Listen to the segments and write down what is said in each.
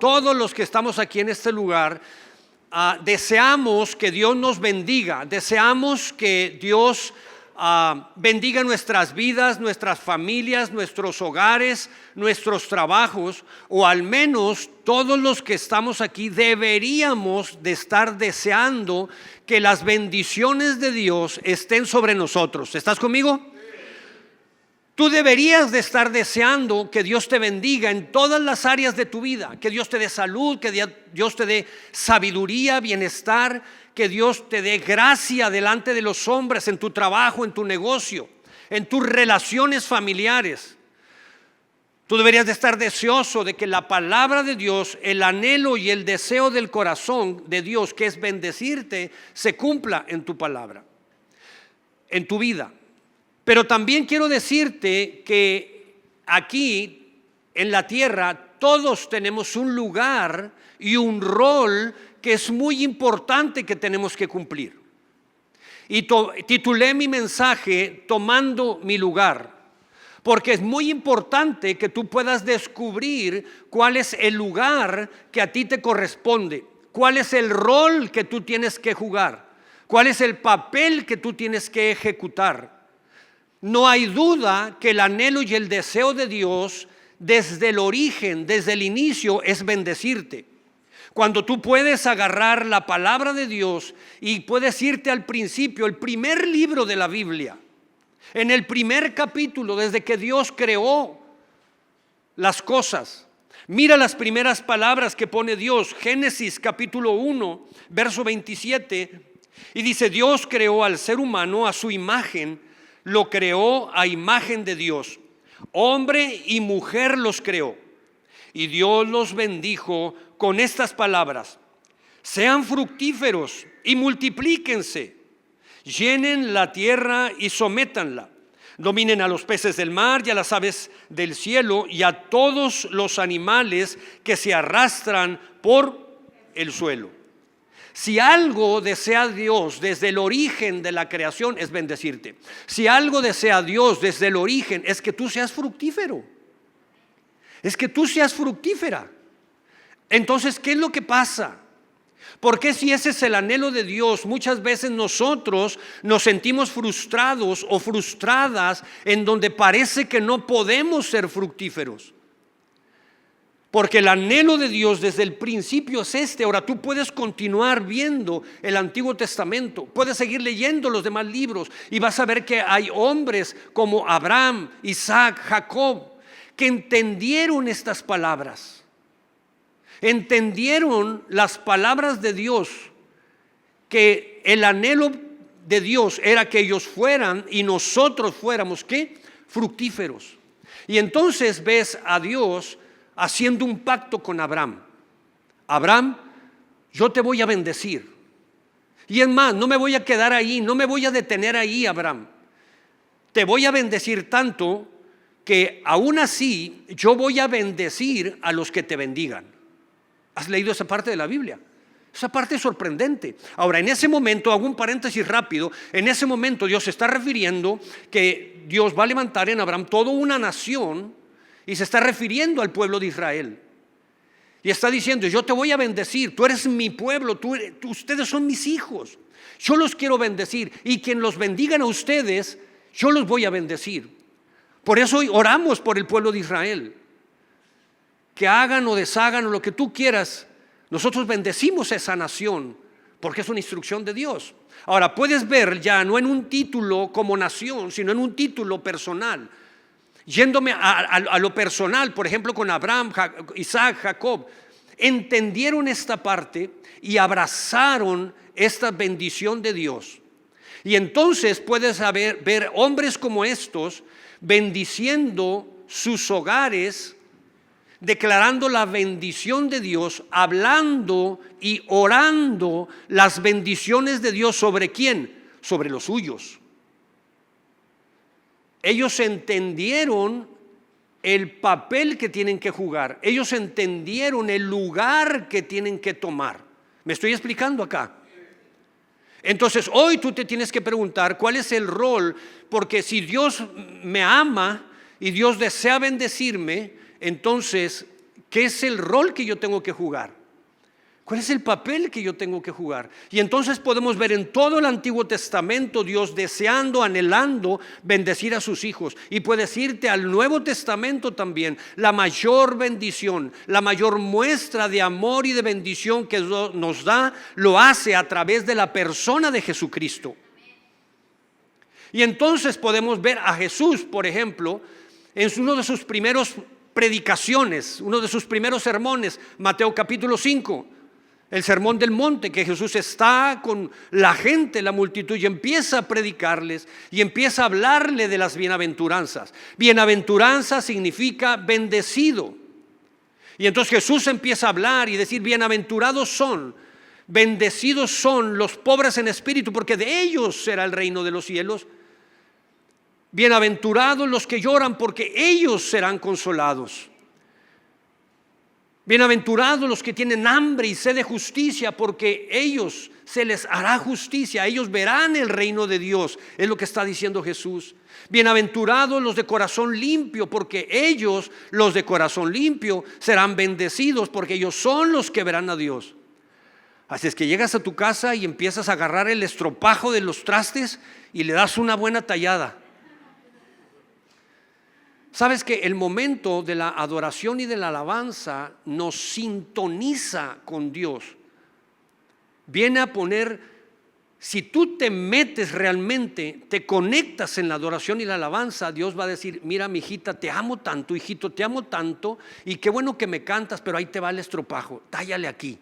todos los que estamos aquí en este lugar, deseamos que Dios nos bendiga, deseamos que Dios bendiga nuestras vidas, nuestras familias, nuestros hogares, nuestros trabajos, o al menos todos los que estamos aquí deberíamos de estar deseando que las bendiciones de Dios estén sobre nosotros. ¿Estás conmigo? Tú deberías de estar deseando que Dios te bendiga en todas las áreas de tu vida, que Dios te dé salud, que Dios te dé sabiduría, bienestar, que Dios te dé gracia delante de los hombres, en tu trabajo, en tu negocio, en tus relaciones familiares. Tú deberías de estar deseoso de que la palabra de Dios, el anhelo y el deseo del corazón de Dios, que es bendecirte, se cumpla en tu palabra, en tu vida. Pero también quiero decirte que aquí en la tierra todos tenemos un lugar y un rol que es muy importante que tenemos que cumplir. Y titulé mi mensaje Tomando mi lugar, porque es muy importante que tú puedas descubrir cuál es el lugar que a ti te corresponde, cuál es el rol que tú tienes que jugar, cuál es el papel que tú tienes que ejecutar. No hay duda que el anhelo y el deseo de Dios desde el origen, desde el inicio, es bendecirte. Cuando tú puedes agarrar la palabra de Dios y puedes irte al principio, el primer libro de la Biblia, en el primer capítulo, desde que Dios creó las cosas. Mira las primeras palabras que pone Dios, Génesis capítulo 1, verso 27, y dice: Dios creó al ser humano a su imagen, lo creó a imagen de Dios, hombre y mujer los creó, y Dios los bendijo con estas palabras: sean fructíferos y multiplíquense, llenen la tierra y sométanla, dominen a los peces del mar y a las aves del cielo y a todos los animales que se arrastran por el suelo. Si algo desea Dios desde el origen de la creación, es bendecirte. Si algo desea Dios desde el origen, es que tú seas fructífero, es que tú seas fructífera. Entonces, ¿qué es lo que pasa? Porque si ese es el anhelo de Dios, muchas veces nosotros nos sentimos frustrados o frustradas en donde parece que no podemos ser fructíferos. Porque el anhelo de Dios desde el principio es este. Ahora tú puedes continuar viendo el Antiguo Testamento, puedes seguir leyendo los demás libros y vas a ver que hay hombres como Abraham, Isaac, Jacob, que entendieron estas palabras. Entendieron las palabras de Dios, que el anhelo de Dios era que ellos fueran y nosotros fuéramos, ¿qué? Fructíferos. Y entonces ves a Dios haciendo un pacto con Abraham. Abraham, yo te voy a bendecir. Y es más, no me voy a quedar ahí, no me voy a detener ahí, Abraham. Te voy a bendecir tanto que aún así yo voy a bendecir a los que te bendigan. ¿Has leído esa parte de la Biblia? Esa parte es sorprendente. Ahora, en ese momento, hago un paréntesis rápido, en ese momento Dios se está refiriendo que Dios va a levantar en Abraham toda una nación. Y se está refiriendo al pueblo de Israel. Y está diciendo: yo te voy a bendecir, tú eres mi pueblo, ustedes son mis hijos. Yo los quiero bendecir. Y quien los bendigan a ustedes, yo los voy a bendecir. Por eso hoy oramos por el pueblo de Israel. Que hagan o deshagan o lo que tú quieras, nosotros bendecimos a esa nación, porque es una instrucción de Dios. Ahora puedes ver ya no en un título como nación, sino en un título personal. Yéndome a lo personal, por ejemplo con Abraham, Isaac, Jacob, entendieron esta parte y abrazaron esta bendición de Dios. Y entonces puedes ver hombres como estos bendiciendo sus hogares, declarando la bendición de Dios, hablando y orando las bendiciones de Dios. ¿Sobre quién? Sobre los suyos. Ellos entendieron el papel que tienen que jugar. Ellos entendieron el lugar que tienen que tomar. ¿Me estoy explicando acá? Entonces hoy tú te tienes que preguntar cuál es el rol, porque si Dios me ama y Dios desea bendecirme, entonces ¿Qué es el rol que yo tengo que jugar? ¿Cuál es el papel que yo tengo que jugar? Y entonces podemos ver en todo el Antiguo Testamento Dios deseando, anhelando bendecir a sus hijos. Y puedes irte al Nuevo Testamento también. La mayor bendición, la mayor muestra de amor y de bendición que nos da, lo hace a través de la persona de Jesucristo. Y entonces podemos ver a Jesús, por ejemplo, en uno de sus primeros predicaciones, uno de sus primeros sermones, Mateo capítulo 5. El sermón del monte, que Jesús está con la gente, la multitud, y empieza a predicarles y empieza a hablarle de las bienaventuranzas. Bienaventuranza significa bendecido. Y entonces Jesús empieza a hablar y decir: bienaventurados son, bendecidos son los pobres en espíritu, porque de ellos será el reino de los cielos. Bienaventurados los que lloran, porque ellos serán consolados. Bienaventurados los que tienen hambre y sed de justicia, porque ellos se les hará justicia, ellos verán el reino de Dios, es lo que está diciendo Jesús. Bienaventurados los de corazón limpio, porque ellos, los de corazón limpio, serán bendecidos, porque ellos son los que verán a Dios. Así es que llegas a tu casa y empiezas a agarrar el estropajo de los trastes y le das una buena tallada. Sabes que el momento de la adoración y de la alabanza nos sintoniza con Dios. Viene a poner, si tú te metes realmente, te conectas en la adoración y la alabanza, Dios va a decir: mira, mi hijita, te amo tanto, hijito, te amo tanto, y qué bueno que me cantas, pero ahí te va el estropajo, tállale aquí.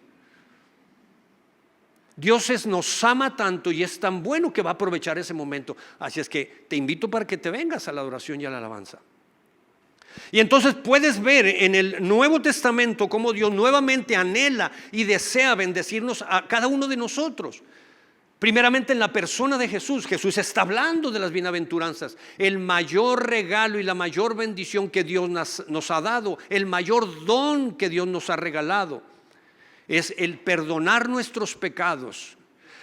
Dios nos ama tanto y es tan bueno que va a aprovechar ese momento. Así es que te invito para que te vengas a la adoración y a la alabanza. Y entonces puedes ver en el Nuevo Testamento cómo Dios nuevamente anhela y desea bendecirnos a cada uno de nosotros. Primeramente en la persona de Jesús. Jesús está hablando de las bienaventuranzas, el mayor regalo y la mayor bendición que Dios nos ha dado, el mayor don que Dios nos ha regalado, es el perdonar nuestros pecados.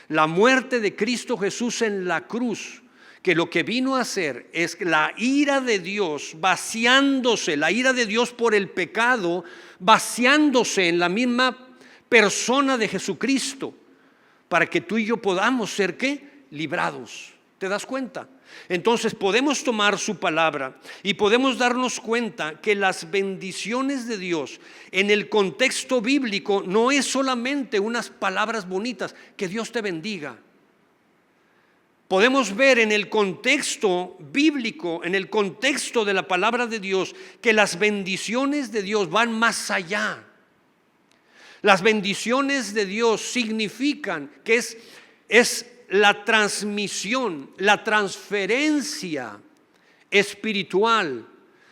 La muerte de Cristo Jesús en la cruz, que lo que vino a hacer es la ira de Dios vaciándose, la ira de Dios por el pecado, vaciándose en la misma persona de Jesucristo, para que tú y yo podamos ser ¿qué? Librados. ¿Te das cuenta? Entonces podemos tomar su palabra y podemos darnos cuenta que las bendiciones de Dios en el contexto bíblico no es solamente unas palabras bonitas, que Dios te bendiga. Podemos ver en el contexto bíblico, en el contexto de la palabra de Dios, que las bendiciones de Dios van más allá. Las bendiciones de Dios significan que es la transmisión, la transferencia espiritual,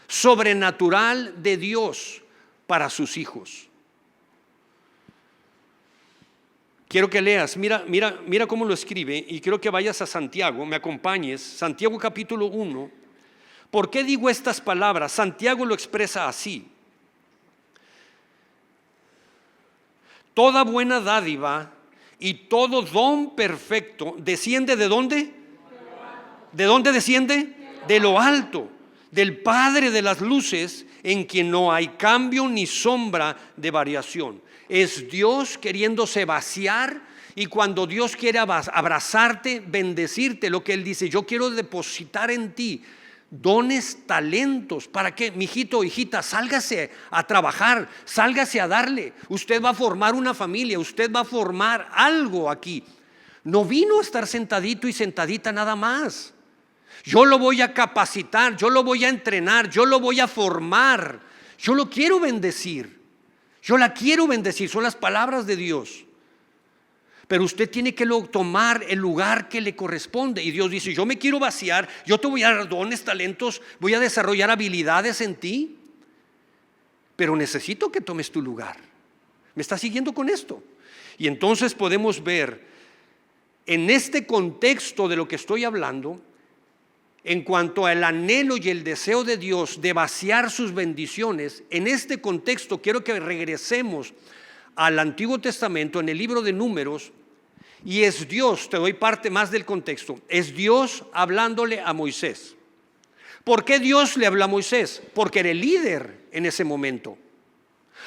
sobrenatural de Dios para sus hijos. Quiero que leas, mira cómo lo escribe, y quiero que vayas a Santiago, me acompañes, Santiago capítulo 1. ¿Por qué digo estas palabras? Santiago lo expresa así: toda buena dádiva y todo don perfecto desciende ¿de dónde? ¿De dónde desciende? De lo alto, del Padre de las luces, en quien no hay cambio ni sombra de variación. Es Dios queriéndose vaciar, y cuando Dios quiere abrazarte, bendecirte, lo que Él dice: yo quiero depositar en ti dones, talentos. ¿Para qué? Mijito, hijita, sálgase a trabajar, sálgase a darle. Usted va a formar una familia, usted va a formar algo aquí. No vino a estar sentadito y sentadita nada más. Yo lo voy a capacitar, yo lo voy a entrenar, yo lo voy a formar. Yo lo quiero bendecir. Yo la quiero bendecir, son las palabras de Dios. Pero usted tiene que tomar el lugar que le corresponde. Y Dios dice: yo me quiero vaciar, yo te voy a dar dones, talentos, voy a desarrollar habilidades en ti, pero necesito que tomes tu lugar. ¿Me está siguiendo con esto? Y entonces podemos ver en este contexto de lo que estoy hablando, en cuanto al anhelo y el deseo de Dios de vaciar sus bendiciones. En este contexto quiero que regresemos al Antiguo Testamento, en el libro de Números, y es Dios, te doy parte más del contexto, es Dios hablándole a Moisés. ¿Por qué Dios le habla a Moisés? Porque era el líder en ese momento.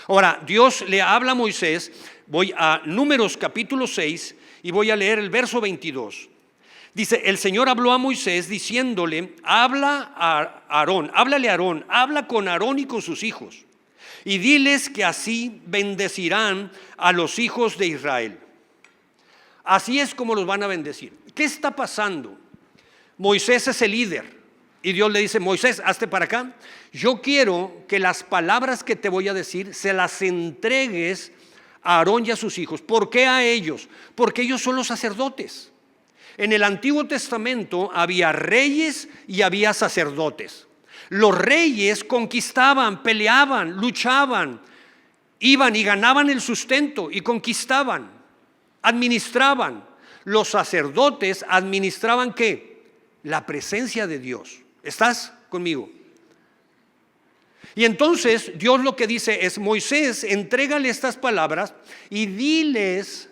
Ahora, Dios le habla a Moisés. Voy a Números capítulo 6 y voy a leer el verso 22. Dice, el Señor habló a Moisés diciéndole, habla a Aarón, háblale a Aarón, habla con Aarón y con sus hijos, y diles que así bendecirán a los hijos de Israel. Así es como los van a bendecir. ¿Qué está pasando? Moisés es el líder y Dios le dice, Moisés, hazte para acá. Yo quiero que las palabras que te voy a decir se las entregues a Aarón y a sus hijos. ¿Por qué a ellos? Porque ellos son los sacerdotes. En el Antiguo Testamento había reyes y había sacerdotes. Los reyes conquistaban, peleaban, luchaban, iban y ganaban el sustento y conquistaban, administraban. Los sacerdotes administraban ¿qué? La presencia de Dios. ¿Estás conmigo? Y entonces Dios lo que dice es, Moisés, entrégale estas palabras y diles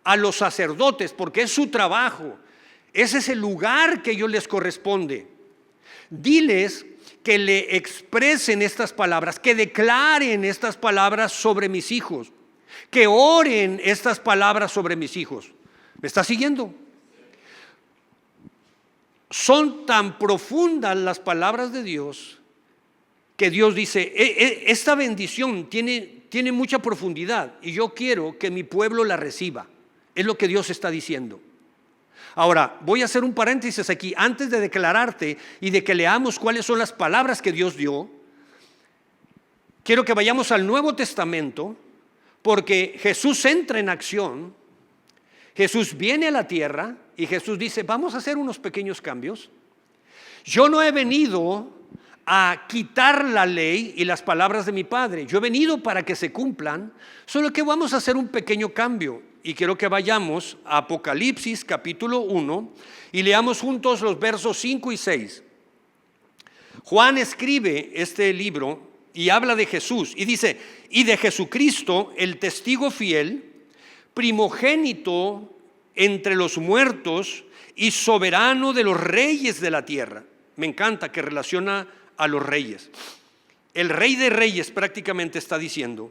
a los sacerdotes, porque es su trabajo, ese es el lugar que ellos les corresponde. Diles que le expresen estas palabras, que declaren estas palabras sobre mis hijos, que oren estas palabras sobre mis hijos. ¿Me está siguiendo? Son tan profundas las palabras de Dios que Dios dice, esta bendición tiene mucha profundidad y yo quiero que mi pueblo la reciba. Es lo que Dios está diciendo. Ahora, voy a hacer un paréntesis aquí. Antes de declararte y de que leamos cuáles son las palabras que Dios dio, quiero que vayamos al Nuevo Testamento, porque Jesús entra en acción. Jesús viene a la tierra y Jesús dice, vamos a hacer unos pequeños cambios. Yo no he venido a quitar la ley y las palabras de mi Padre. Yo he venido para que se cumplan, solo que vamos a hacer un pequeño cambio. Y quiero que vayamos a Apocalipsis capítulo 1 y leamos juntos los versos 5 y 6. Juan escribe este libro y habla de Jesús y dice, y de Jesucristo, el testigo fiel, primogénito entre los muertos y soberano de los reyes de la tierra. Me encanta que relaciona a los reyes. El Rey de Reyes prácticamente está diciendo,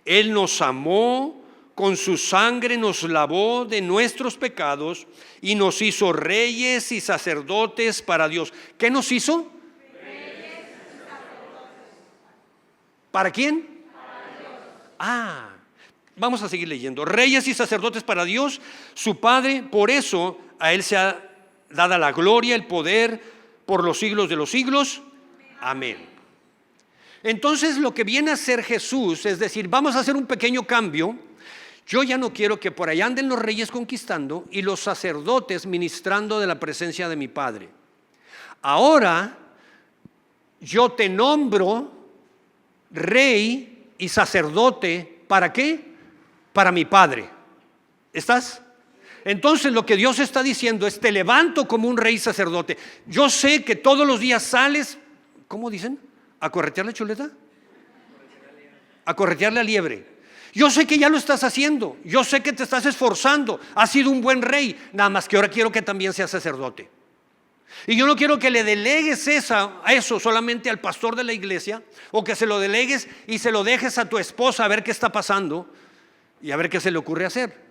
Él nos amó, con su sangre nos lavó de nuestros pecados y nos hizo reyes y sacerdotes para Dios. ¿Qué nos hizo? Reyes y sacerdotes. ¿Para quién? Para Dios. Vamos a seguir leyendo. Reyes y sacerdotes para Dios, su Padre. Por eso a Él se ha dada la gloria, el poder por los siglos de los siglos. Amén. Entonces lo que viene a hacer Jesús es decir, vamos a hacer un pequeño cambio. Yo ya no quiero que por allá anden los reyes conquistando y los sacerdotes ministrando de la presencia de mi Padre. Ahora yo te nombro rey y sacerdote. ¿Para qué? Para mi Padre. ¿Estás? Entonces lo que Dios está diciendo es, te levanto como un rey sacerdote. Yo sé que todos los días sales, ¿cómo dicen? ¿A corretear la chuleta? A corretear la liebre. Yo sé que ya lo estás haciendo, yo sé que te estás esforzando, has sido un buen rey, nada más que ahora quiero que también seas sacerdote. Y yo no quiero que le delegues eso solamente al pastor de la iglesia, o que se lo delegues y se lo dejes a tu esposa a ver qué está pasando y a ver qué se le ocurre hacer.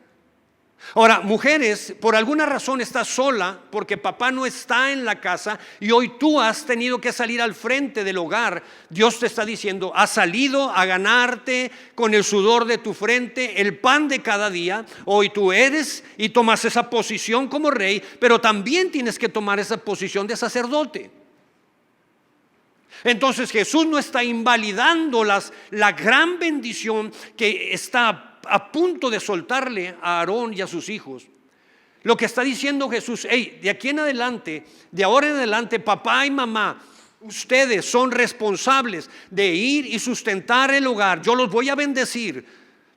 Ahora, mujeres, por alguna razón estás sola porque papá no está en la casa y hoy tú has tenido que salir al frente del hogar. Dios te está diciendo, has salido a ganarte con el sudor de tu frente el pan de cada día. Hoy tú eres y tomas esa posición como rey, pero también tienes que tomar esa posición de sacerdote. Entonces Jesús no está invalidando la gran bendición que está a punto de soltarle a Aarón y a sus hijos. Lo que está diciendo Jesús, de aquí en adelante, de ahora en adelante, papá y mamá, ustedes son responsables de ir y sustentar el hogar. Yo los voy a bendecir.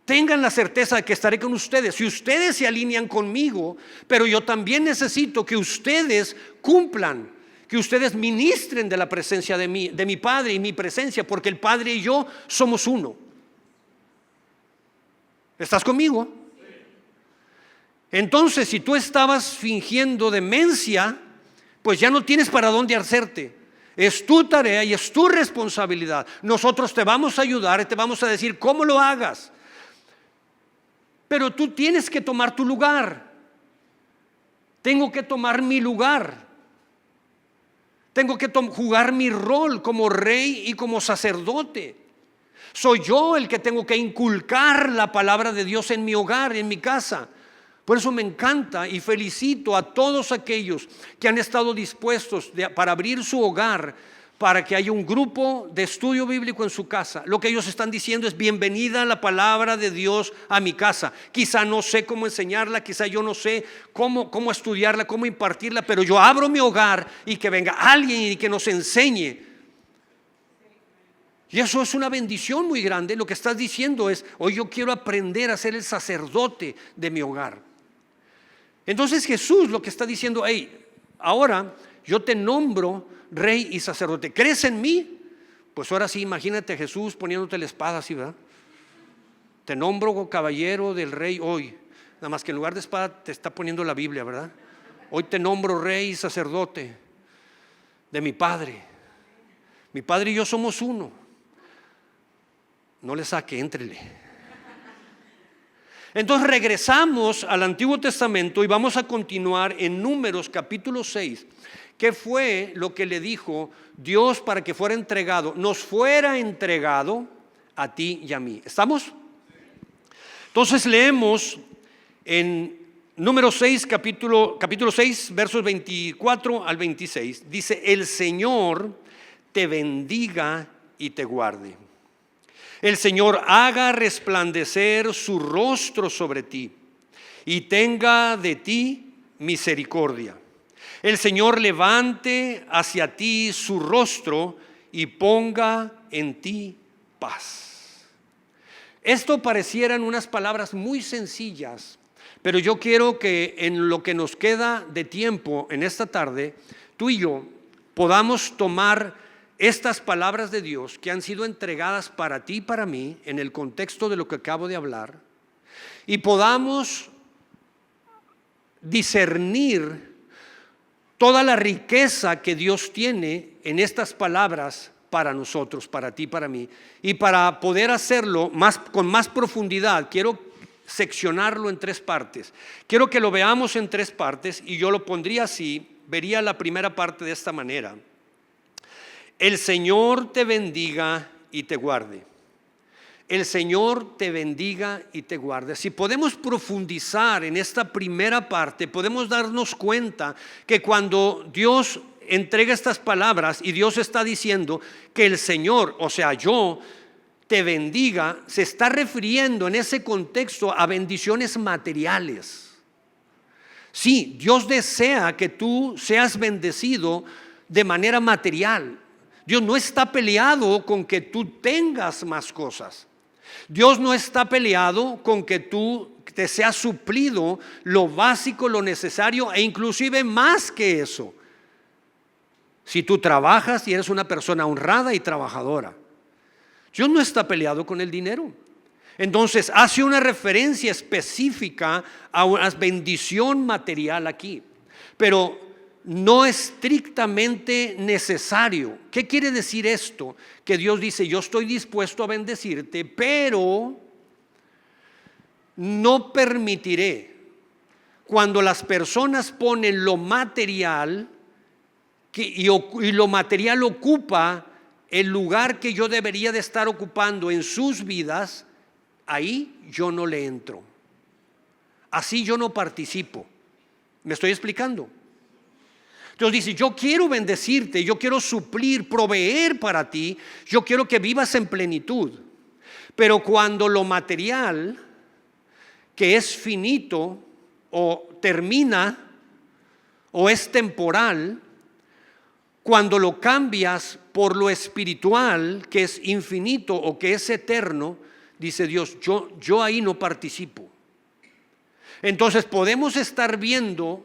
Tengan la certeza de que estaré con ustedes. Si ustedes se alinean conmigo, pero yo también necesito que ustedes cumplan, que ustedes ministren de la presencia de mi Padre y mi presencia, porque el Padre y yo somos uno. ¿Estás conmigo? Entonces, si tú estabas fingiendo demencia, pues ya no tienes para dónde hacerte. Es tu tarea y es tu responsabilidad. Nosotros te vamos a ayudar y te vamos a decir cómo lo hagas. Pero tú tienes que tomar tu lugar. Tengo que tomar mi lugar. Tengo que jugar mi rol como rey y como sacerdote. Soy yo el que tengo que inculcar la palabra de Dios en mi hogar, en mi casa. Por eso me encanta y felicito a todos aquellos que han estado dispuestos para abrir su hogar, para que haya un grupo de estudio bíblico en su casa. Lo que ellos están diciendo es: bienvenida la palabra de Dios a mi casa. Quizá no sé cómo enseñarla, quizá yo no sé cómo estudiarla, cómo impartirla, pero yo abro mi hogar y que venga alguien y que nos enseñe. Y eso es una bendición muy grande. Lo que estás diciendo es: hoy yo quiero aprender a ser el sacerdote de mi hogar. Entonces Jesús lo que está diciendo: hey, ahora yo te nombro rey y sacerdote. ¿Crees en mí? Pues ahora sí, imagínate a Jesús poniéndote la espada así, ¿verdad? Te nombro caballero del rey hoy. Nada más que en lugar de espada te está poniendo la Biblia, ¿verdad? Hoy te nombro rey y sacerdote de mi Padre. Mi Padre y yo somos uno. No le saque, éntrele. Entonces regresamos al Antiguo Testamento y vamos a continuar en Números capítulo 6. ¿Qué fue lo que le dijo Dios para que fuera entregado? Nos fuera entregado a ti y a mí. ¿Estamos? Entonces leemos en Números 6, capítulo 6, versos 24 al 26. Dice: el Señor te bendiga y te guarde. El Señor haga resplandecer su rostro sobre ti y tenga de ti misericordia. El Señor levante hacia ti su rostro y ponga en ti paz. Esto parecieran unas palabras muy sencillas, pero yo quiero que en lo que nos queda de tiempo en esta tarde, tú y yo podamos tomar estas palabras de Dios que han sido entregadas para ti y para mí en el contexto de lo que acabo de hablar, y podamos discernir toda la riqueza que Dios tiene en estas palabras para nosotros, para ti y para mí. Y para poder hacerlo con más profundidad, quiero seccionarlo en 3 partes. Quiero que lo veamos en 3 partes y yo lo pondría así. Vería la primera parte de esta manera: el Señor te bendiga y te guarde. El Señor te bendiga y te guarde. Si podemos profundizar en esta primera parte, podemos darnos cuenta que cuando Dios entrega estas palabras y Dios está diciendo que el Señor, o sea, yo te bendiga, se está refiriendo en ese contexto a bendiciones materiales. Sí, Dios desea que tú seas bendecido de manera material. Dios no está peleado con que tú tengas más cosas. Dios no está peleado con que tú te seas suplido lo básico, lo necesario, e inclusive más que eso. Si tú trabajas y eres una persona honrada y trabajadora, Dios no está peleado con el dinero. Entonces hace una referencia específica a una bendición material aquí, pero no estrictamente necesario. ¿Qué quiere decir esto? Que Dios dice: yo estoy dispuesto a bendecirte, pero no permitiré cuando las personas ponen lo material y lo material ocupa el lugar que yo debería de estar ocupando en sus vidas. Ahí yo no le entro. Así yo no participo. ¿Me estoy explicando? Entonces dice: yo quiero bendecirte, yo quiero suplir, proveer para ti, yo quiero que vivas en plenitud. Pero cuando lo material, que es finito o termina o es temporal, cuando lo cambias por lo espiritual, que es infinito o que es eterno, dice Dios: yo ahí no participo. Entonces podemos estar viendo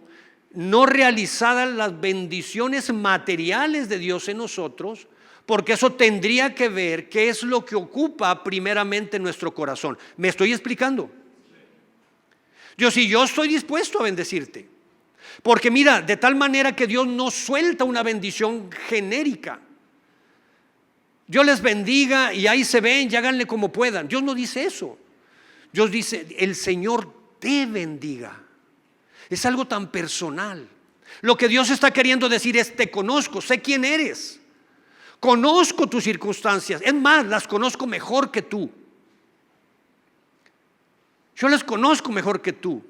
no realizadas las bendiciones materiales de Dios en nosotros, porque eso tendría que ver qué es lo que ocupa primeramente nuestro corazón. ¿Me estoy explicando? Yo estoy dispuesto a bendecirte, porque mira, de tal manera que Dios no suelta una bendición genérica. Dios les bendiga y ahí se ven y háganle como puedan. Dios no dice eso. Dios dice, el Señor te bendiga. Es algo tan personal. Lo que Dios está queriendo decir es, te conozco, sé quién eres. Conozco tus circunstancias. Es más, las conozco mejor que tú. Yo las conozco mejor que tú.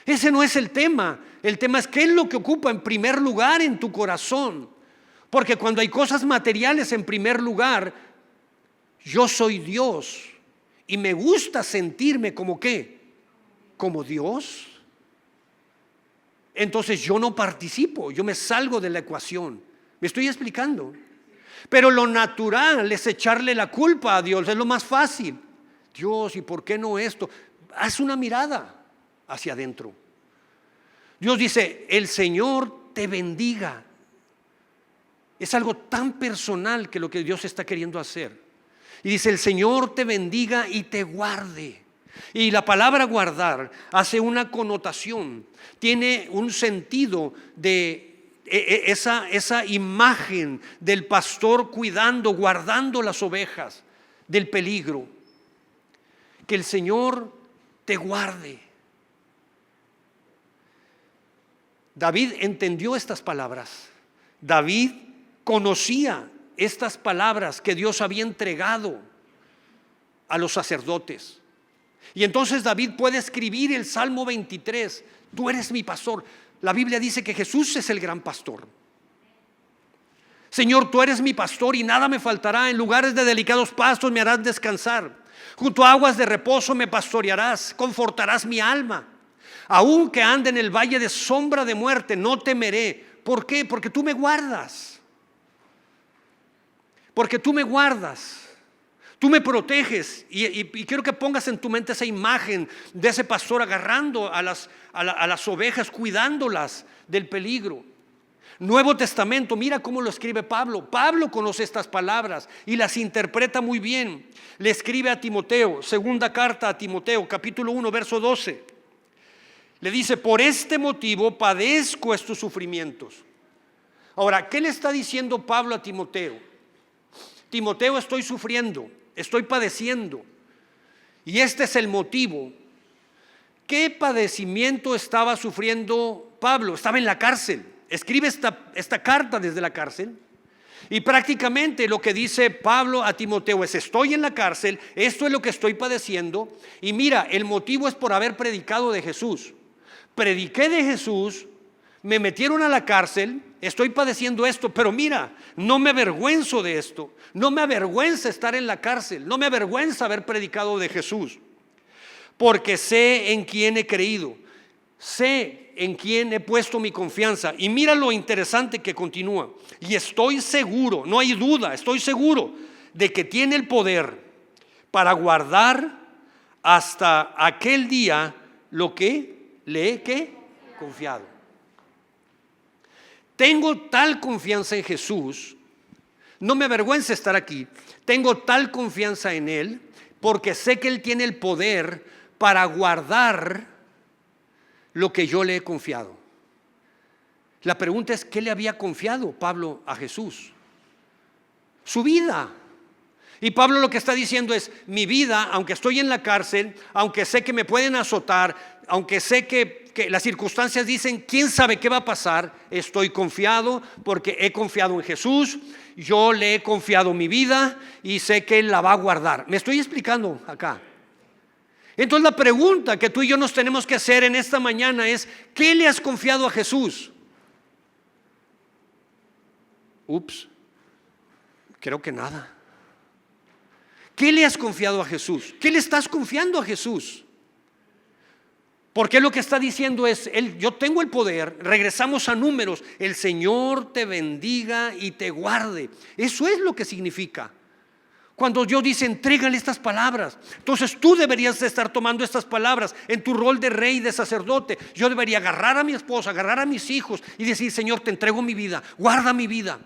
Ese no es el tema. El tema es qué es lo que ocupa en primer lugar en tu corazón. Porque cuando hay cosas materiales en primer lugar, yo soy Dios y me gusta sentirme como ¿qué? Como Dios. Entonces yo no participo, yo me salgo de la ecuación. ¿Me estoy explicando? Pero lo natural es echarle la culpa a Dios, es lo más fácil. Dios, ¿y por qué no esto? Haz una mirada hacia adentro. Dios dice, el Señor te bendiga. Es algo tan personal que lo que Dios está queriendo hacer. Y dice, el Señor te bendiga y te guarde. Y la palabra guardar hace una connotación, tiene un sentido de esa imagen del pastor cuidando, guardando las ovejas del peligro. Que el Señor te guarde. David entendió estas palabras. David conocía estas palabras que Dios había entregado a los sacerdotes. Y entonces David puede escribir el Salmo 23. Tú eres mi pastor. La Biblia dice que Jesús es el gran pastor. Señor, tú eres mi pastor y nada me faltará. En lugares de delicados pastos me harás descansar. Junto a aguas de reposo me pastorearás. Confortarás mi alma. Aunque ande en el valle de sombra de muerte, no temeré. ¿Por qué? Porque tú me guardas. Porque tú me guardas. Tú me proteges y quiero que pongas en tu mente esa imagen de ese pastor agarrando a las ovejas, cuidándolas del peligro. Nuevo Testamento, mira cómo lo escribe Pablo. Pablo conoce estas palabras y las interpreta muy bien. Le escribe a Timoteo, segunda carta a Timoteo, capítulo 1, verso 12. Le dice, por este motivo padezco estos sufrimientos. Ahora, ¿qué le está diciendo Pablo a Timoteo? Timoteo, estoy sufriendo, estoy padeciendo. Y este es el motivo. ¿Qué padecimiento estaba sufriendo Pablo? Estaba en la cárcel. Escribe esta carta desde la cárcel. Y prácticamente lo que dice Pablo a Timoteo es, estoy en la cárcel, esto es lo que estoy padeciendo. Y mira, el motivo es por haber predicado de Jesús. Prediqué de Jesús, me metieron a la cárcel, estoy padeciendo esto, pero mira, no me avergüenzo de esto, no me avergüenza estar en la cárcel, no me avergüenza haber predicado de Jesús, porque sé en quién he creído, sé en quién he puesto mi confianza. Y mira lo interesante que continúa, y estoy seguro, no hay duda, estoy seguro de que tiene el poder para guardar hasta aquel día lo que le he confiado. Tengo tal confianza en Jesús, no me avergüenza estar aquí, tengo tal confianza en Él, porque sé que Él tiene el poder para guardar lo que yo le he confiado. La pregunta es, ¿qué le había confiado Pablo a Jesús? Su vida. Y Pablo lo que está diciendo es, mi vida, aunque estoy en la cárcel, aunque sé que me pueden azotar, aunque sé que las circunstancias dicen, quién sabe qué va a pasar, estoy confiado porque he confiado en Jesús, yo le he confiado mi vida y sé que Él la va a guardar. ¿Me estoy explicando acá? Entonces la pregunta que tú y yo nos tenemos que hacer en esta mañana es, ¿qué le has confiado a Jesús? Creo que nada. ¿Qué le has confiado a Jesús? ¿Qué le estás confiando a Jesús? Porque lo que está diciendo es, yo tengo el poder. Regresamos a Números, el Señor te bendiga y te guarde. Eso es lo que significa. Cuando Dios dice, entrégale estas palabras, entonces tú deberías estar tomando estas palabras en tu rol de rey, de sacerdote. Yo debería agarrar a mi esposa, agarrar a mis hijos y decir, Señor, te entrego mi vida, guarda mi vida.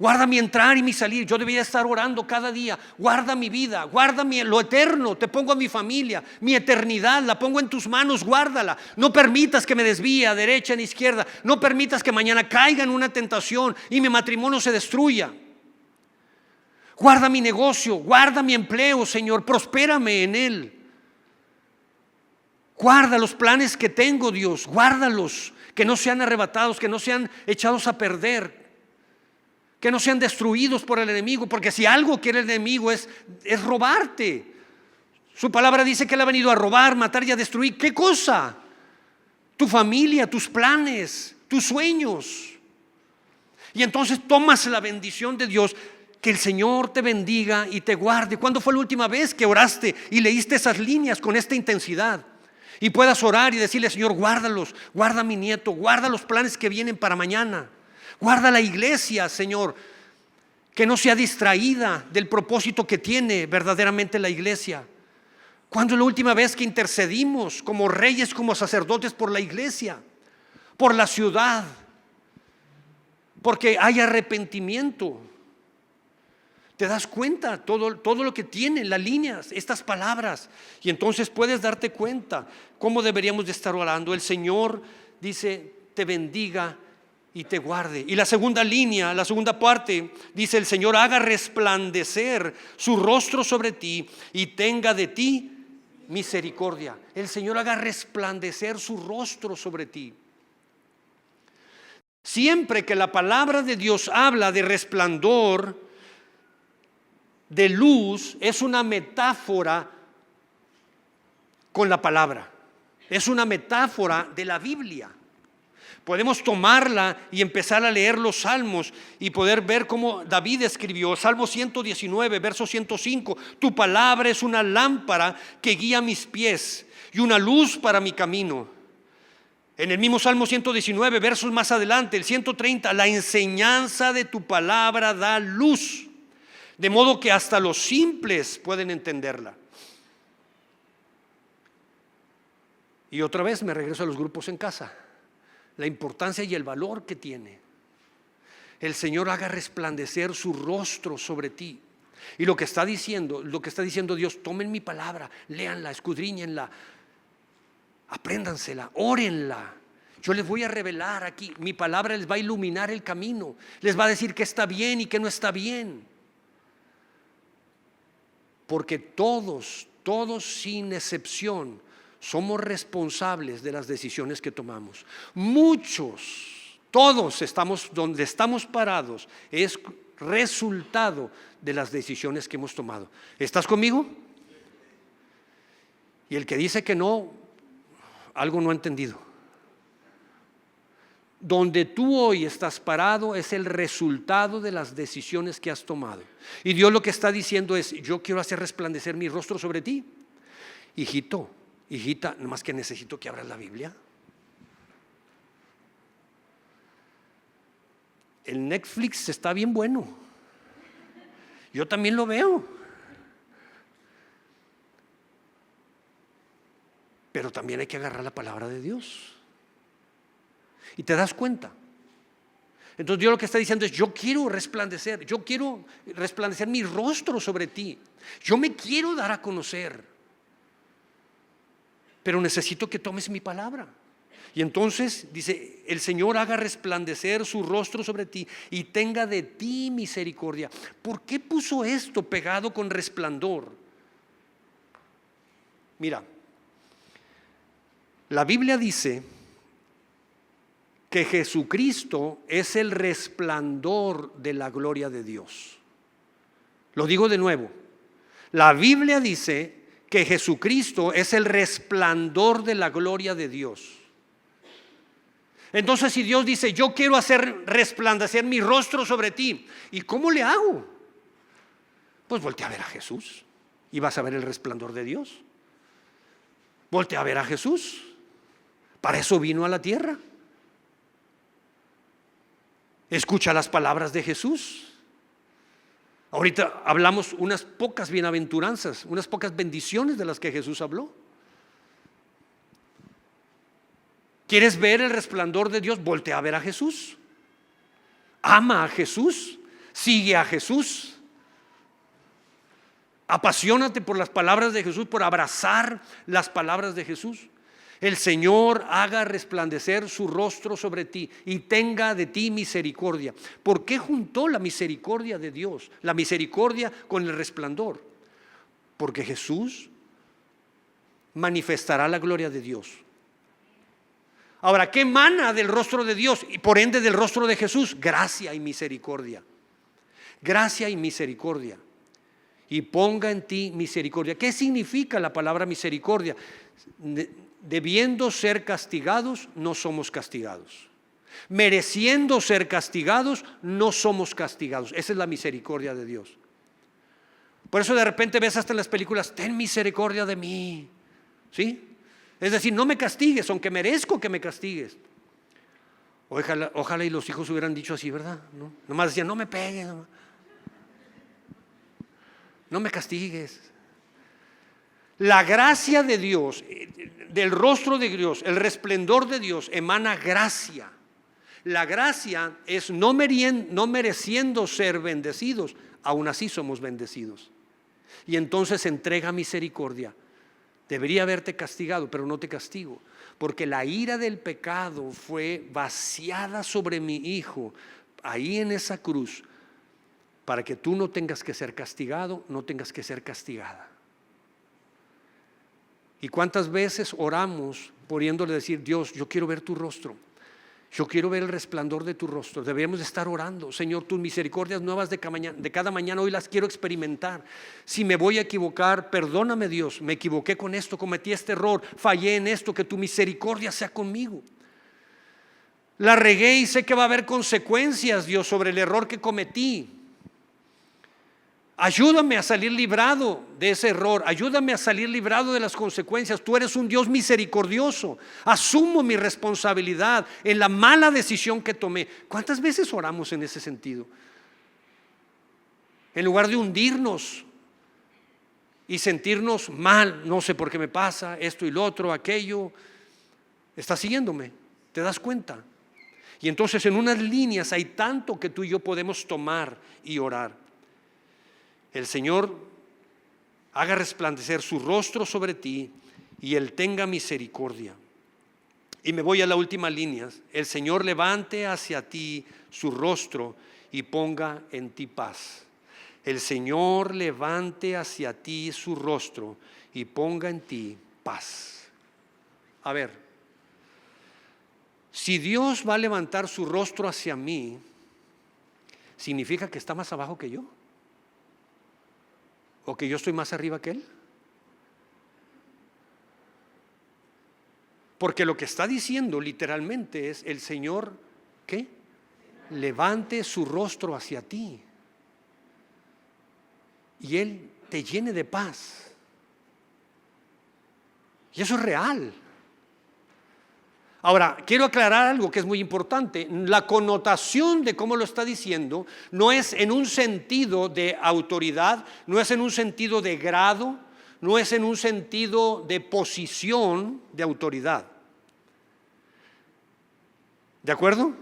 Guarda mi entrar y mi salir. Yo debería estar orando cada día. Guarda mi vida, guarda lo eterno. Te pongo a mi familia, mi eternidad la pongo en tus manos, guárdala. No permitas que me desvíe a derecha ni izquierda. No permitas que mañana caiga en una tentación y mi matrimonio se destruya. Guarda mi negocio, guarda mi empleo, Señor, prospérame en él. Guarda los planes que tengo, Dios, guárdalos, que no sean arrebatados, que no sean echados a perder, que no sean destruidos por el enemigo, porque si algo quiere el enemigo es robarte. Su palabra dice que él ha venido a robar, matar y a destruir. ¿Qué cosa? Tu familia, tus planes, tus sueños. Y entonces tomas la bendición de Dios. Que el Señor te bendiga y te guarde. ¿Cuándo fue la última vez que oraste y leíste esas líneas con esta intensidad? Y puedas orar y decirle: Señor, guárdalos, guarda a mi nieto, guarda los planes que vienen para mañana, guarda la iglesia, Señor, que no sea distraída del propósito que tiene verdaderamente la iglesia. ¿Cuándo es la última vez que intercedimos como reyes, como sacerdotes por la iglesia, por la ciudad? Porque hay arrepentimiento. Te das cuenta todo lo que tienen las líneas, estas palabras, y entonces puedes darte cuenta cómo deberíamos de estar orando. El Señor dice: te bendiga y te guarde. Y la segunda línea, la segunda parte, dice: el Señor haga resplandecer su rostro sobre ti y tenga de ti misericordia. El Señor haga resplandecer su rostro sobre ti. Siempre que la palabra de Dios habla de resplandor, de luz, es una metáfora con la palabra. Es una metáfora de la Biblia. Podemos tomarla y empezar a leer los salmos y poder ver cómo David escribió. Salmo 119, verso 105: tu palabra es una lámpara que guía mis pies y una luz para mi camino. En el mismo Salmo 119, versos más adelante, el 130: la enseñanza de tu palabra da luz, de modo que hasta los simples pueden entenderla. Y otra vez me regreso a los grupos en casa. La importancia y el valor que tiene. El Señor haga resplandecer su rostro sobre ti. Y lo que está diciendo Dios: tomen mi palabra, léanla, escudriñenla, apréndansela, órenla. Yo les voy a revelar aquí, mi palabra les va a iluminar el camino, les va a decir qué está bien y qué no está bien. Porque todos sin excepción somos responsables de las decisiones que tomamos. Todos estamos donde estamos parados, es resultado de las decisiones que hemos tomado. ¿Estás conmigo? Y el que dice que no, algo no ha entendido. Donde tú hoy estás parado es el resultado de las decisiones que has tomado. Y Dios lo que está diciendo es: yo quiero hacer resplandecer mi rostro sobre ti. Hijito, hijita, nomás que necesito que abras la Biblia. El Netflix está bien bueno. Yo también lo veo. Pero también hay que agarrar la palabra de Dios. Y te das cuenta. Entonces Dios lo que está diciendo es: yo quiero resplandecer mi rostro sobre ti. Yo me quiero dar a conocer. Pero necesito que tomes mi palabra. Y entonces dice: el Señor haga resplandecer su rostro sobre ti y tenga de ti misericordia. ¿Por qué puso esto pegado con resplandor? Mira, la Biblia dice que Jesucristo es el resplandor de la gloria de Dios. Lo digo de nuevo. La Biblia dice que Jesucristo es el resplandor de la gloria de Dios. Entonces, si Dios dice: yo quiero hacer resplandecer mi rostro sobre ti, ¿y cómo le hago? Pues voltea a ver a Jesús y vas a ver el resplandor de Dios. Voltea a ver a Jesús. Para eso vino a la tierra. Escucha las palabras de Jesús. Ahorita hablamos unas pocas bienaventuranzas, unas pocas bendiciones de las que Jesús habló. ¿Quieres ver el resplandor de Dios? Voltea a ver a Jesús. Ama a Jesús. Sigue a Jesús. Apasionate por las palabras de Jesús, por abrazar las palabras de Jesús. El Señor haga resplandecer su rostro sobre ti y tenga de ti misericordia. ¿Por qué juntó la misericordia de Dios, la misericordia con el resplandor? Porque Jesús manifestará la gloria de Dios. Ahora, ¿qué emana del rostro de Dios y por ende del rostro de Jesús? Gracia y misericordia. Gracia y misericordia. Y ponga en ti misericordia. ¿Qué significa la palabra misericordia? Debiendo ser castigados, no somos castigados. Mereciendo ser castigados, no somos castigados. Esa es la misericordia de Dios. Por eso de repente ves hasta en las películas, ten misericordia de mí. ¿Sí? Es decir, no me castigues, aunque merezco que me castigues. Ojalá y los hijos hubieran dicho así, ¿verdad? ¿No? Nomás decían, no me pegues, no me castigues. La gracia de Dios, del rostro de Dios, el resplendor de Dios emana gracia. La gracia es no mereciendo ser bendecidos, aún así somos bendecidos. Y entonces entrega misericordia. Debería haberte castigado, pero no te castigo, porque la ira del pecado fue vaciada sobre mi Hijo ahí en esa cruz, para que tú no tengas que ser castigado, no tengas que ser castigada. ¿Y cuántas veces oramos pudiéndole decir, Dios, yo quiero ver tu rostro, yo quiero ver el resplandor de tu rostro? Debemos de estar orando, Señor, tus misericordias nuevas de cada mañana hoy las quiero experimentar. Si me voy a equivocar, perdóname, Dios, me equivoqué con esto, cometí este error, fallé en esto, que tu misericordia sea conmigo. La regué y sé que va a haber consecuencias, Dios, sobre el error que cometí. Ayúdame a salir librado de ese error, ayúdame a salir librado de las consecuencias. Tú eres un Dios misericordioso. Asumo mi responsabilidad en la mala decisión que tomé. ¿Cuántas veces oramos en ese sentido? En lugar de hundirnos y sentirnos mal, no sé por qué me pasa esto y lo otro, aquello. ¿Estás siguiéndome? ¿Te das cuenta? Y entonces en unas líneas hay tanto que tú y yo podemos tomar y orar. El Señor haga resplandecer su rostro sobre ti y Él tenga misericordia. Y me voy a la última línea. El Señor levante hacia ti su rostro y ponga en ti paz. El Señor levante hacia ti su rostro y ponga en ti paz. A ver, si Dios va a levantar su rostro hacia mí, ¿significa que está más abajo que yo? ¿O que yo estoy más arriba que Él? Porque lo que está diciendo literalmente es el Señor, ¿qué? Levante su rostro hacia ti y Él te llene de paz. Y eso es real. Ahora, quiero aclarar algo que es muy importante. La connotación de cómo lo está diciendo no es en un sentido de autoridad, no es en un sentido de grado, no es en un sentido de posición de autoridad. ¿De acuerdo?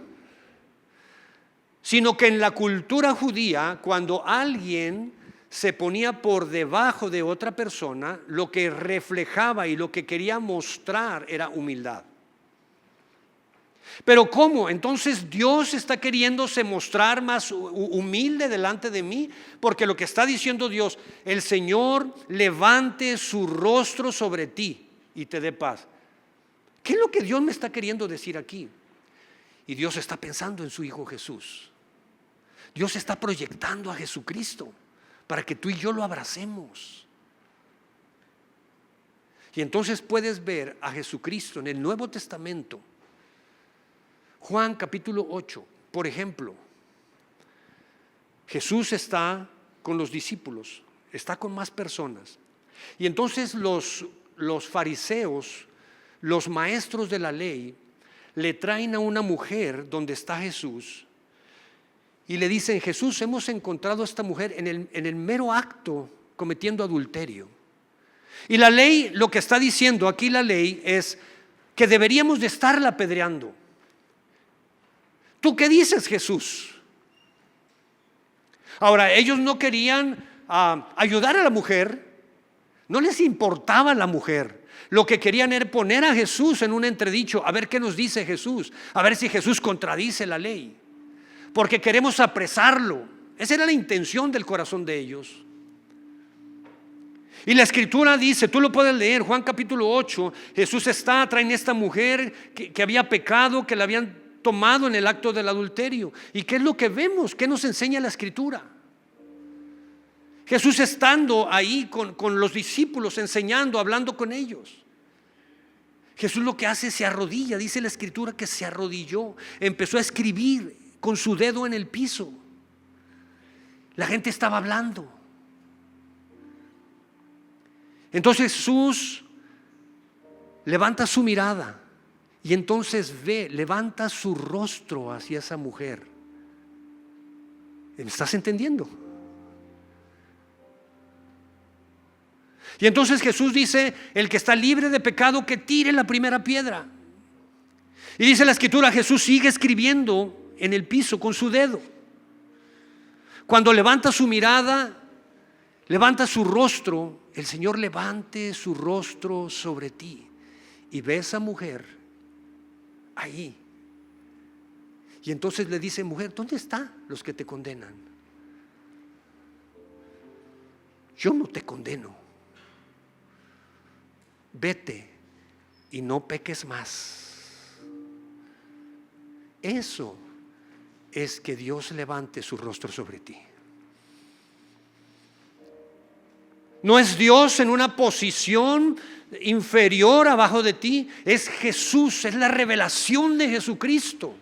Sino que en la cultura judía, cuando alguien se ponía por debajo de otra persona, lo que reflejaba y lo que quería mostrar era humildad. Pero ¿cómo? Entonces Dios está queriéndose mostrar más humilde delante de mí, porque lo que está diciendo Dios, el Señor levante su rostro sobre ti y te dé paz. ¿Qué es lo que Dios me está queriendo decir aquí? Y Dios está pensando en su Hijo Jesús. Dios está proyectando a Jesucristo para que tú y yo lo abracemos. Y entonces puedes ver a Jesucristo en el Nuevo Testamento. Juan capítulo 8, por ejemplo, Jesús está con los discípulos, está con más personas. Y entonces los fariseos, los maestros de la ley, le traen a una mujer donde está Jesús y le dicen, Jesús, hemos encontrado a esta mujer en el mero acto cometiendo adulterio. Y la ley, lo que está diciendo aquí la ley es que deberíamos de estarla apedreando. ¿Tú qué dices, Jesús? Ahora, ellos no querían ayudar a la mujer, No les importaba la mujer. Lo que querían era poner a Jesús en un entredicho, a ver qué nos dice Jesús, a ver si Jesús contradice la ley, porque queremos apresarlo. Esa era la intención del corazón de ellos. Y la escritura dice, tú lo puedes leer, Juan capítulo 8, Jesús traen esta mujer que había pecado, que la habían tomado en el acto del adulterio. ¿Y qué es lo que vemos? ¿Qué nos enseña la escritura? Jesús estando ahí con los discípulos, enseñando, hablando con ellos. Jesús lo que hace es se arrodilla, dice la escritura que se arrodilló, empezó a escribir con su dedo en el piso. La gente estaba hablando. Entonces Jesús levanta su mirada y entonces levanta su rostro hacia esa mujer. ¿Me estás entendiendo? Y entonces Jesús dice, el que está libre de pecado que tire la primera piedra. Y dice la escritura, Jesús sigue escribiendo en el piso con su dedo. Cuando levanta su mirada, levanta su rostro, el Señor levante su rostro sobre ti y ve a esa mujer ahí. Y entonces le dice, mujer, ¿dónde están los que te condenan? Yo no te condeno. Vete y no peques más. Eso es que Dios levante su rostro sobre ti. No es Dios en una posición inferior abajo de ti, es Jesús, es la revelación de Jesucristo,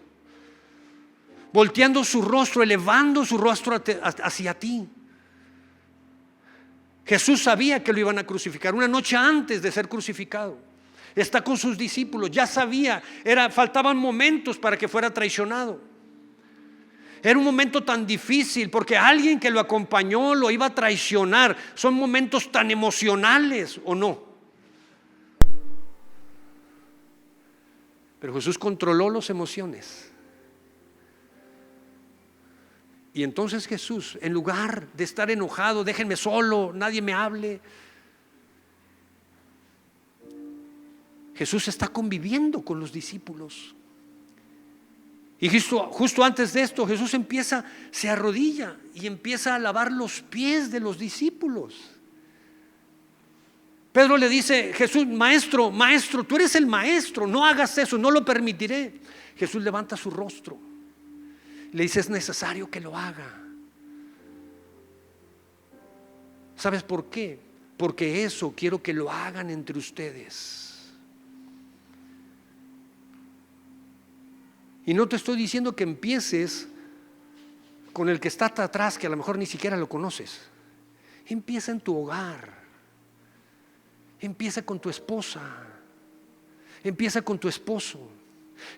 volteando su rostro, elevando su rostro hacia ti. Jesús sabía que lo iban a crucificar una noche antes de ser crucificado. Está con sus discípulos, ya sabía, faltaban momentos para que fuera traicionado. Era un momento tan difícil porque alguien que lo acompañó lo iba a traicionar. Son momentos tan emocionales, ¿o no? Pero Jesús controló las emociones. Y entonces Jesús, en lugar de estar enojado, déjenme solo, nadie me hable, Jesús está conviviendo con los discípulos. Y justo antes de esto, Jesús se arrodilla y empieza a lavar los pies de los discípulos. Pedro le dice, Jesús, maestro, tú eres el maestro, no hagas eso, no lo permitiré. Jesús levanta su rostro. Le dice, es necesario que lo haga. ¿Sabes por qué? Porque eso quiero que lo hagan entre ustedes. Y no te estoy diciendo que empieces con el que está atrás, que a lo mejor ni siquiera lo conoces. Empieza en tu hogar. Empieza con tu esposa. Empieza con tu esposo.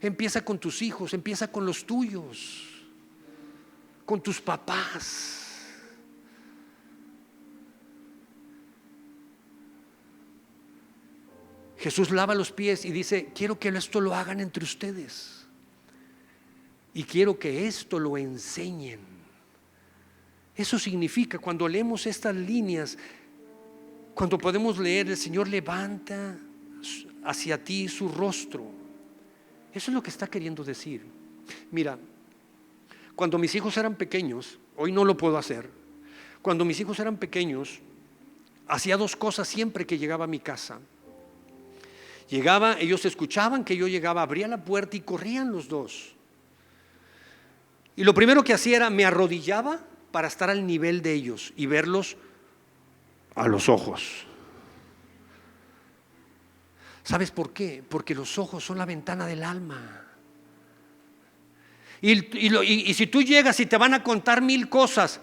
Empieza con tus hijos. Empieza con los tuyos. Con tus papás. Jesús lava los pies y dice, quiero que esto lo hagan entre ustedes. Y quiero que esto lo enseñen. Eso significa, cuando leemos estas líneas, cuando podemos leer, el Señor levanta hacia ti su rostro. Eso es lo que está queriendo decir. Mira, cuando mis hijos eran pequeños, hoy no lo puedo hacer. Cuando mis hijos eran pequeños, hacía dos cosas siempre que llegaba a mi casa. Llegaba, ellos escuchaban que yo llegaba, abría la puerta y corrían los dos. Y lo primero que hacía era me arrodillaba para estar al nivel de ellos y verlos a los ojos. ¿Sabes por qué? Porque los ojos son la ventana del alma. Y si tú llegas y te van a contar 1000 cosas,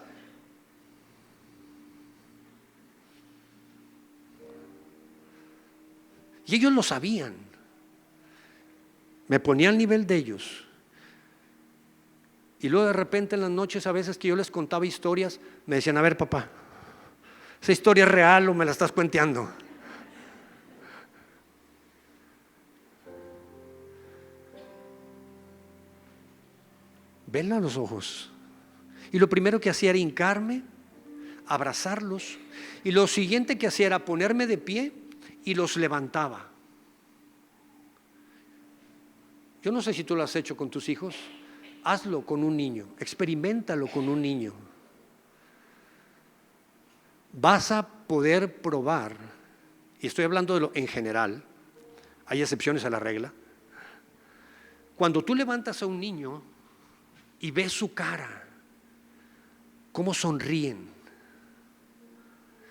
y ellos lo sabían, me ponía al nivel de ellos. Y luego de repente en las noches, a veces que yo les contaba historias, me decían, a ver papá, ¿esa historia es real o me la estás cuenteando? Venla a los ojos. Y lo primero que hacía era hincarme, abrazarlos. Y lo siguiente que hacía era ponerme de pie y los levantaba. Yo no sé si tú lo has hecho con tus hijos. Hazlo con un niño, experiméntalo con un niño. Vas a poder probar, y estoy hablando de lo en general, hay excepciones a la regla. Cuando tú levantas a un niño y ves su cara, cómo sonríen,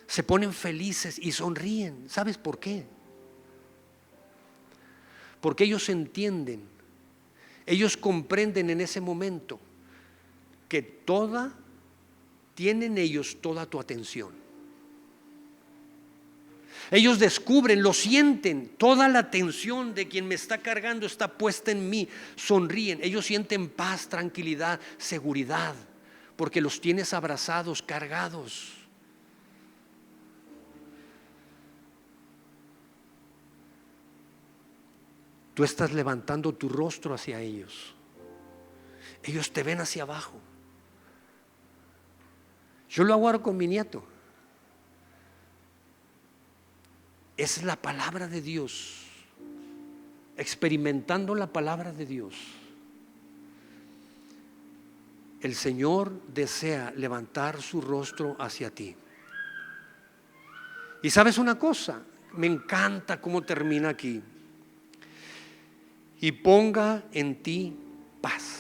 se ponen felices y sonríen. ¿Sabes por qué? Porque ellos entienden, ellos comprenden en ese momento que tienen ellos toda tu atención. Ellos descubren, lo sienten, toda la atención de quien me está cargando está puesta en mí. Sonríen, ellos sienten paz, tranquilidad, seguridad, porque los tienes abrazados, cargados. Tú estás levantando tu rostro hacia ellos. Ellos te ven hacia abajo. Yo lo hago ahora con mi nieto. Es la palabra de Dios, experimentando la palabra de Dios. El Señor desea levantar su rostro hacia ti. Y sabes una cosa, me encanta cómo termina aquí. Y ponga en ti paz.